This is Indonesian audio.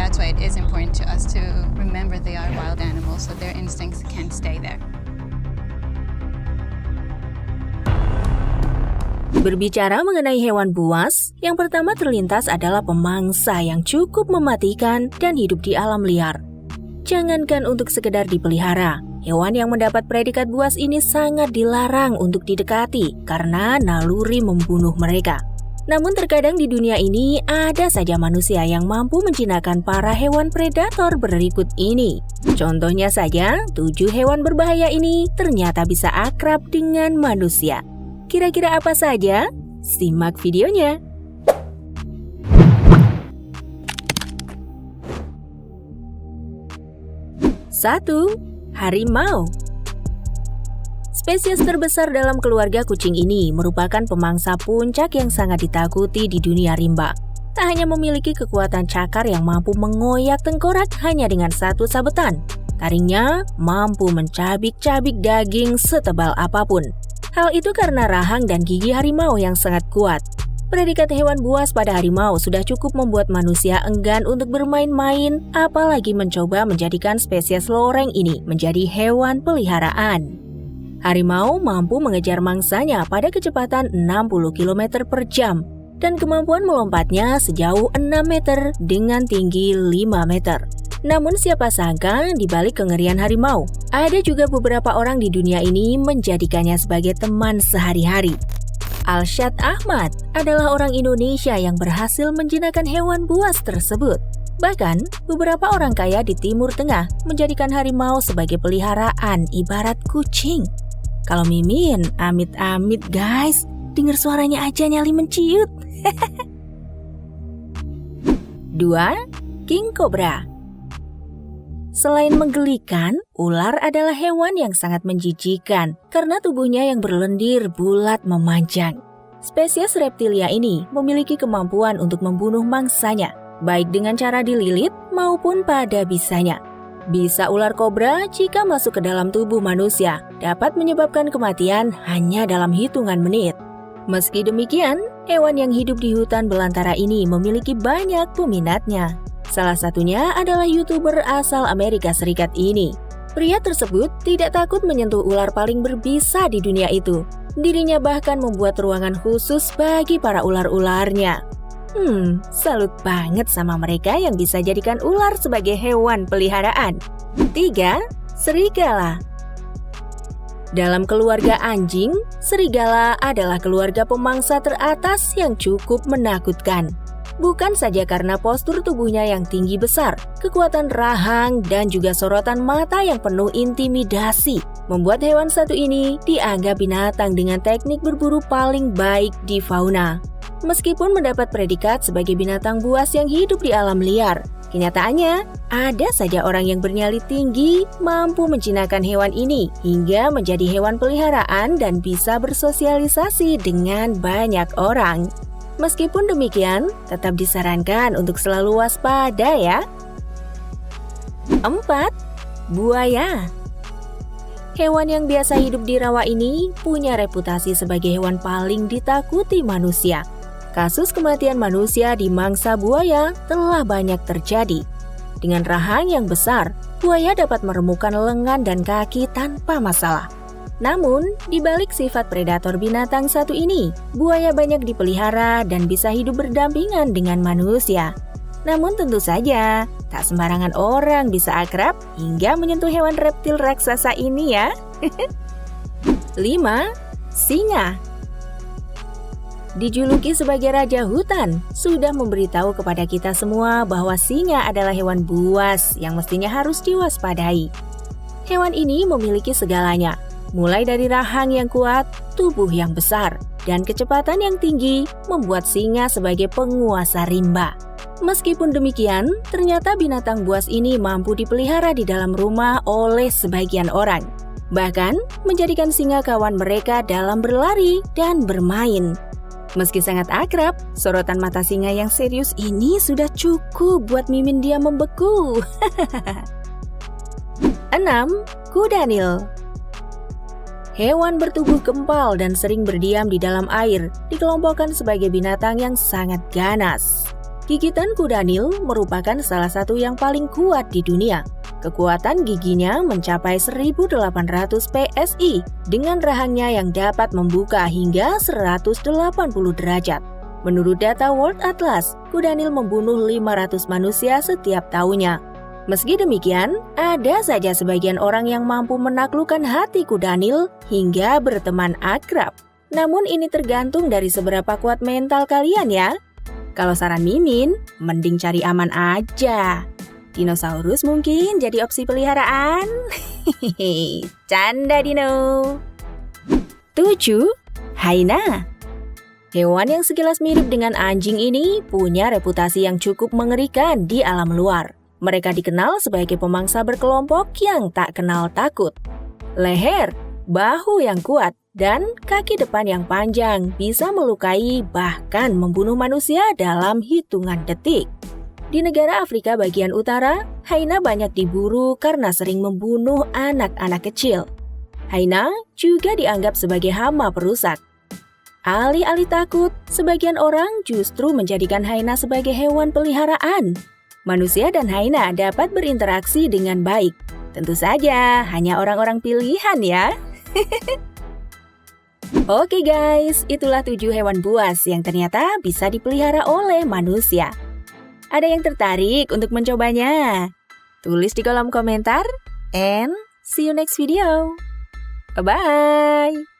that's why it is important to us to remember they are wild animals, so their instincts can stay there. Berbicara mengenai hewan buas, yang pertama terlintas adalah pemangsa yang cukup mematikan dan hidup di alam liar. Jangankan untuk sekedar dipelihara, hewan yang mendapat predikat buas ini sangat dilarang untuk didekati karena naluri membunuh mereka. Namun terkadang di dunia ini ada saja manusia yang mampu menjinakkan para hewan predator berikut ini. Contohnya saja, 7 hewan berbahaya ini ternyata bisa akrab dengan manusia. Kira-kira apa saja? Simak videonya. 1. Harimau. Spesies terbesar dalam keluarga kucing ini merupakan pemangsa puncak yang sangat ditakuti di dunia rimba. Tak hanya memiliki kekuatan cakar yang mampu mengoyak tengkorak hanya dengan satu sabetan, taringnya mampu mencabik-cabik daging setebal apapun. Hal itu karena rahang dan gigi harimau yang sangat kuat. Predikat hewan buas pada harimau sudah cukup membuat manusia enggan untuk bermain-main, apalagi mencoba menjadikan spesies loreng ini menjadi hewan peliharaan. Harimau mampu mengejar mangsanya pada kecepatan 60 km per jam, dan kemampuan melompatnya sejauh 6 meter dengan tinggi 5 meter. Namun siapa sangka di balik kengerian harimau, ada juga beberapa orang di dunia ini menjadikannya sebagai teman sehari-hari. Alshad Ahmad adalah orang Indonesia yang berhasil menjinakkan hewan buas tersebut. Bahkan, beberapa orang kaya di Timur Tengah menjadikan harimau sebagai peliharaan ibarat kucing. Kalau Mimin, amit-amit guys, dengar suaranya aja nyali menciut. 2. King Cobra. Selain menggelikan, ular adalah hewan yang sangat menjijikan karena tubuhnya yang berlendir bulat memanjang. Spesies reptilia ini memiliki kemampuan untuk membunuh mangsanya, baik dengan cara dililit maupun pada bisanya. Bisa ular kobra jika masuk ke dalam tubuh manusia dapat menyebabkan kematian hanya dalam hitungan menit. Meski demikian, hewan yang hidup di hutan belantara ini memiliki banyak peminatnya. Salah satunya adalah YouTuber asal Amerika Serikat ini. Pria tersebut tidak takut menyentuh ular paling berbisa di dunia itu. Dirinya bahkan membuat ruangan khusus bagi para ular-ularnya. Salut banget sama mereka yang bisa jadikan ular sebagai hewan peliharaan. 3. Serigala. Dalam keluarga anjing, serigala adalah keluarga pemangsa teratas yang cukup menakutkan. Bukan saja karena postur tubuhnya yang tinggi besar, kekuatan rahang, dan juga sorotan mata yang penuh intimidasi, membuat hewan satu ini dianggap binatang dengan teknik berburu paling baik di fauna. Meskipun mendapat predikat sebagai binatang buas yang hidup di alam liar, kenyataannya ada saja orang yang bernyali tinggi mampu menjinakkan hewan ini hingga menjadi hewan peliharaan dan bisa bersosialisasi dengan banyak orang. Meskipun demikian, tetap disarankan untuk selalu waspada ya. 4. Buaya. Hewan yang biasa hidup di rawa ini punya reputasi sebagai hewan paling ditakuti manusia. Kasus kematian manusia di mangsa buaya telah banyak terjadi. Dengan rahang yang besar, buaya dapat meremukkan lengan dan kaki tanpa masalah. Namun, di balik sifat predator binatang satu ini, buaya banyak dipelihara dan bisa hidup berdampingan dengan manusia. Namun tentu saja, tak sembarangan orang bisa akrab hingga menyentuh hewan reptil raksasa ini ya. 5. Singa. Dijuluki sebagai raja hutan, sudah memberitahu kepada kita semua bahwa singa adalah hewan buas yang mestinya harus diwaspadai. Hewan ini memiliki segalanya. Mulai dari rahang yang kuat, tubuh yang besar, dan kecepatan yang tinggi membuat singa sebagai penguasa rimba. Meskipun demikian, ternyata binatang buas ini mampu dipelihara di dalam rumah oleh sebagian orang. Bahkan, menjadikan singa kawan mereka dalam berlari dan bermain. Meski sangat akrab, sorotan mata singa yang serius ini sudah cukup buat Mimin dia membeku. 6. Kuda Nil. Hewan bertubuh gempal dan sering berdiam di dalam air dikelompokkan sebagai binatang yang sangat ganas. Gigitan kuda Nil merupakan salah satu yang paling kuat di dunia. Kekuatan giginya mencapai 1.800 PSI dengan rahangnya yang dapat membuka hingga 180 derajat. Menurut data World Atlas, kuda Nil membunuh 500 manusia setiap tahunnya. Meski demikian, ada saja sebagian orang yang mampu menaklukkan hati kuda Nil hingga berteman akrab. Namun ini tergantung dari seberapa kuat mental kalian ya. Kalau saran Mimin, mending cari aman aja. Dinosaurus mungkin jadi opsi peliharaan. Canda Dino. 7. Hyena. Hewan yang sekilas mirip dengan anjing ini punya reputasi yang cukup mengerikan di alam luar. Mereka dikenal sebagai pemangsa berkelompok yang tak kenal takut. Leher, bahu yang kuat, dan kaki depan yang panjang bisa melukai bahkan membunuh manusia dalam hitungan detik. Di negara Afrika bagian utara, hyena banyak diburu karena sering membunuh anak-anak kecil. Hyena juga dianggap sebagai hama perusak. Alih-alih takut, sebagian orang justru menjadikan hyena sebagai hewan peliharaan. Manusia dan hyena dapat berinteraksi dengan baik. Tentu saja, hanya orang-orang pilihan ya. Oke guys, itulah 7 hewan buas yang ternyata bisa dipelihara oleh manusia. Ada yang tertarik untuk mencobanya? Tulis di kolom komentar, and see you next video. Bye-bye!